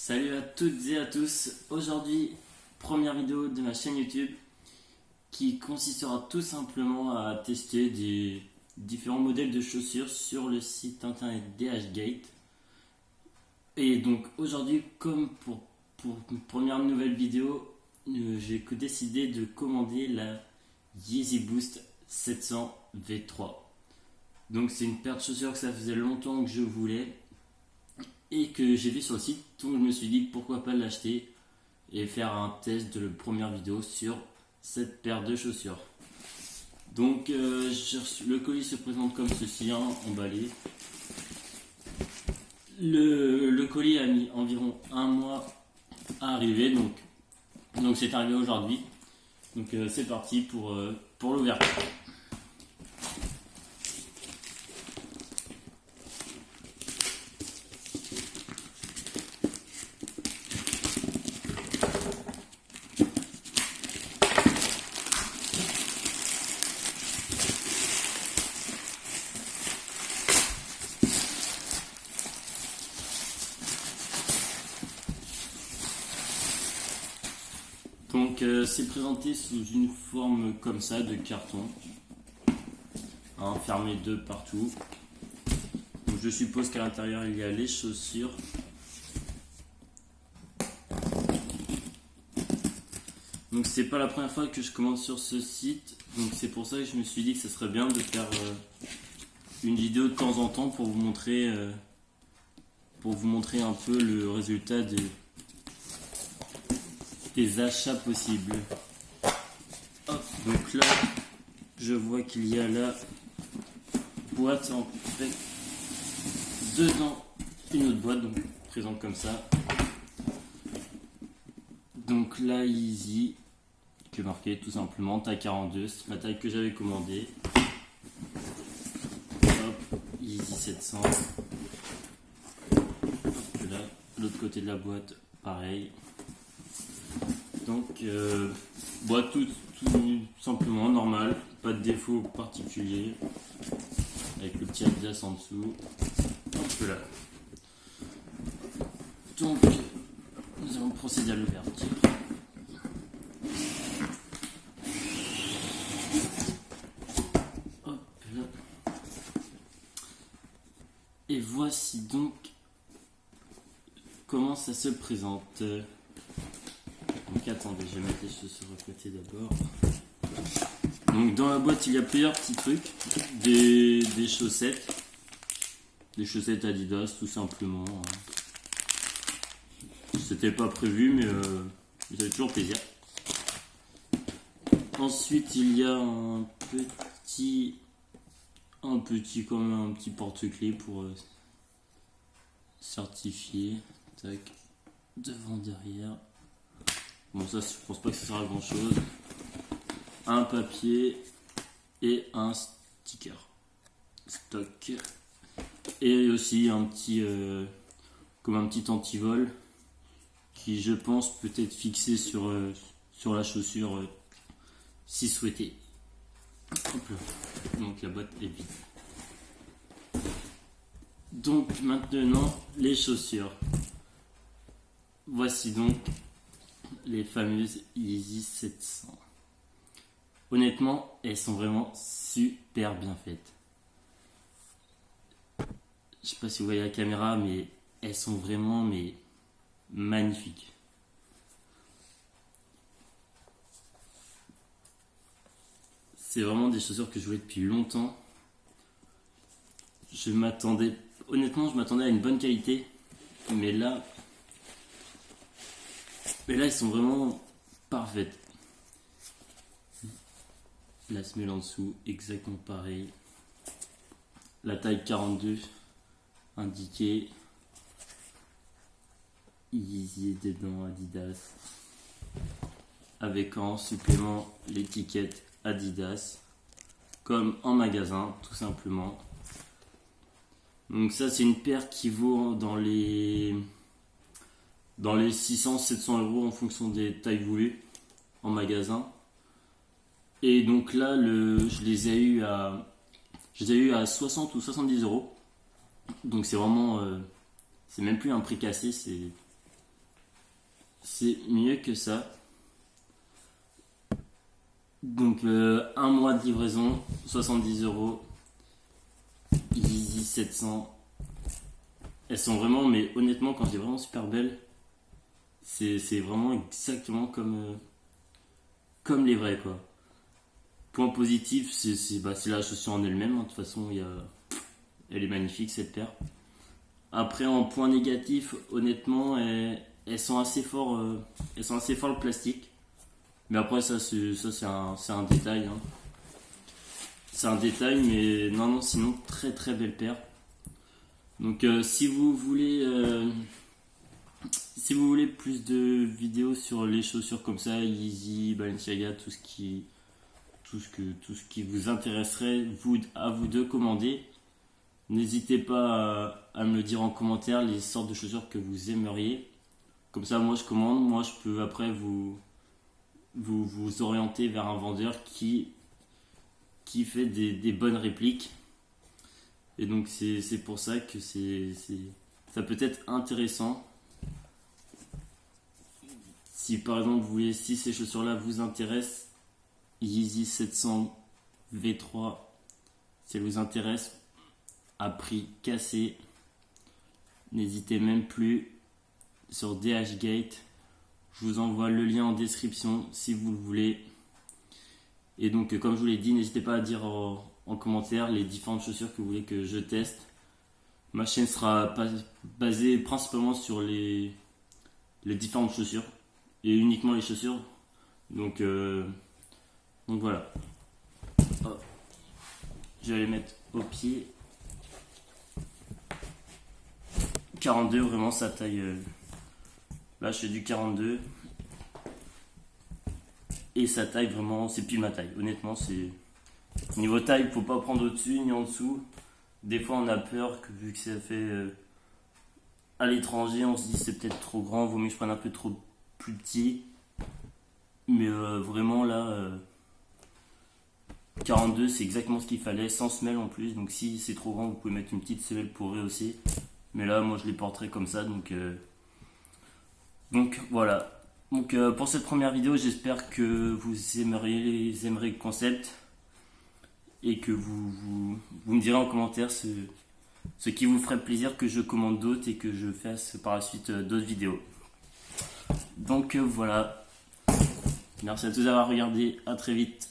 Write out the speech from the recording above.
Salut à toutes et à tous. Aujourd'hui, première vidéo de ma chaîne YouTube qui consistera tout simplement à tester des différents modèles de chaussures sur le site internet DHgate. Et donc aujourd'hui, comme pour une première nouvelle vidéo, j'ai décidé de commander la Yeezy Boost 700 V3. Donc c'est une paire de chaussures que ça faisait longtemps que je voulais et que j'ai vu sur le site, donc je me suis dit pourquoi pas l'acheter et faire un test de la première vidéo sur cette paire de chaussures. Donc le colis se présente comme ceci, emballé. Le colis a mis environ un mois à arriver, donc c'est arrivé aujourd'hui. Donc c'est parti pour l'ouverture. Donc c'est présenté sous une forme comme ça de carton, fermé de partout. Donc je suppose qu'à l'intérieur il y a les chaussures. Donc c'est pas la première fois que je commande sur ce site, donc c'est pour ça que je me suis dit que ce serait bien de faire une vidéo de temps en temps pour vous montrer un peu le résultat des achats possibles. Hop, donc là je vois qu'il y a la boîte en fait dedans une autre boîte, donc présente comme ça. Donc la Yeezy qui est marquée tout simplement taille 42, c'est la taille que j'avais commandée. Hop, Yeezy 700. Là, l'autre côté de la boîte pareil. Donc boîte tout simplement normale, pas de défaut particulier, avec le petit Adidas en dessous. Hop là. Donc nous allons procéder à l'ouverture. Hop là. Et voici donc comment ça se présente. Donc attendez, je vais mettre les chaussures à côté d'abord. Donc dans la boîte il y a plusieurs petits trucs, des chaussettes Adidas tout simplement. C'était pas prévu mais ça fait toujours plaisir. Ensuite il y a un petit comme un petit porte-clés pour certifier. Tac, devant, derrière. Bon ça je pense pas que ça sert à grand chose. Un papier et un sticker stock. Et aussi un petit comme un petit antivol qui je pense peut être fixé sur la chaussure si souhaité. Hop là. Donc la boîte est vide. Donc maintenant les chaussures. Voici donc les fameuses Yeezy 700. Honnêtement, elles sont vraiment super bien faites. Je sais pas si vous voyez la caméra, mais elles sont vraiment magnifiques. C'est vraiment des chaussures que je voulais depuis longtemps. Honnêtement, je m'attendais à une bonne qualité, mais là, elles sont vraiment parfaites. La semelle en dessous, exactement pareil. La taille 42 indiquée. Yeezy dedans, Adidas. Avec en supplément l'étiquette Adidas. Comme en magasin, tout simplement. Donc ça, c'est une paire qui vaut dans les 600-700 € en fonction des tailles voulues en magasin. Et donc là, je les ai eu à 60 ou 70 €. Donc c'est vraiment, c'est même plus un prix cassé, c'est mieux que ça. Donc un mois de livraison, 70€, Yeezy 700. Elles sont vraiment, mais honnêtement, quand je dis vraiment super belles, c'est vraiment exactement comme les vraies, quoi. Point positif, c'est la chaussure en elle-même, hein. De toute façon, elle est magnifique cette paire. Après, en point négatif, honnêtement, elles sont assez fort, le plastique. Mais après, ça c'est un détail, hein. C'est un détail, mais non, sinon, très très belle paire. Donc, si vous voulez plus de vidéos sur les chaussures comme ça, Yeezy, Balenciaga, tout ce qui vous intéresserait, à vous de commander, n'hésitez pas à me le dire en commentaire les sortes de chaussures que vous aimeriez. Comme ça, moi je commande, moi je peux après vous orienter vers un vendeur qui fait des bonnes répliques. Et donc c'est pour ça que ça peut être intéressant. Si par exemple si ces chaussures là vous intéressent, Yeezy 700 V3, si elles vous intéressent, à prix cassé, n'hésitez même plus sur DHgate. Je vous envoie le lien en description si vous le voulez. Et donc comme je vous l'ai dit, n'hésitez pas à dire en commentaire les différentes chaussures que vous voulez que je teste. Ma chaîne sera basée principalement sur les différentes chaussures et uniquement les chaussures. Donc voilà. Hop. Je vais les mettre au pied. 42, vraiment sa taille. Là je fais du 42. Et sa taille, vraiment, c'est pile ma taille. Honnêtement, c'est. Niveau taille, faut pas prendre au-dessus ni en dessous. Des fois, on a peur que vu que ça fait à l'étranger, on se dit c'est peut-être trop grand, vaut mieux que je prenne un peu trop plus petit. Mais vraiment là, 42, c'est exactement ce qu'il fallait, sans semelle en plus. Donc si c'est trop grand, vous pouvez mettre une petite semelle pour rehausser. Mais là, moi, je les porterai comme ça. Donc voilà. Donc pour cette première vidéo, j'espère que vous aimerez le concept et que vous me direz en commentaire ce qui vous ferait plaisir que je commande d'autres et que je fasse par la suite d'autres vidéos. Donc voilà. Merci à tous d'avoir regardé. À très vite.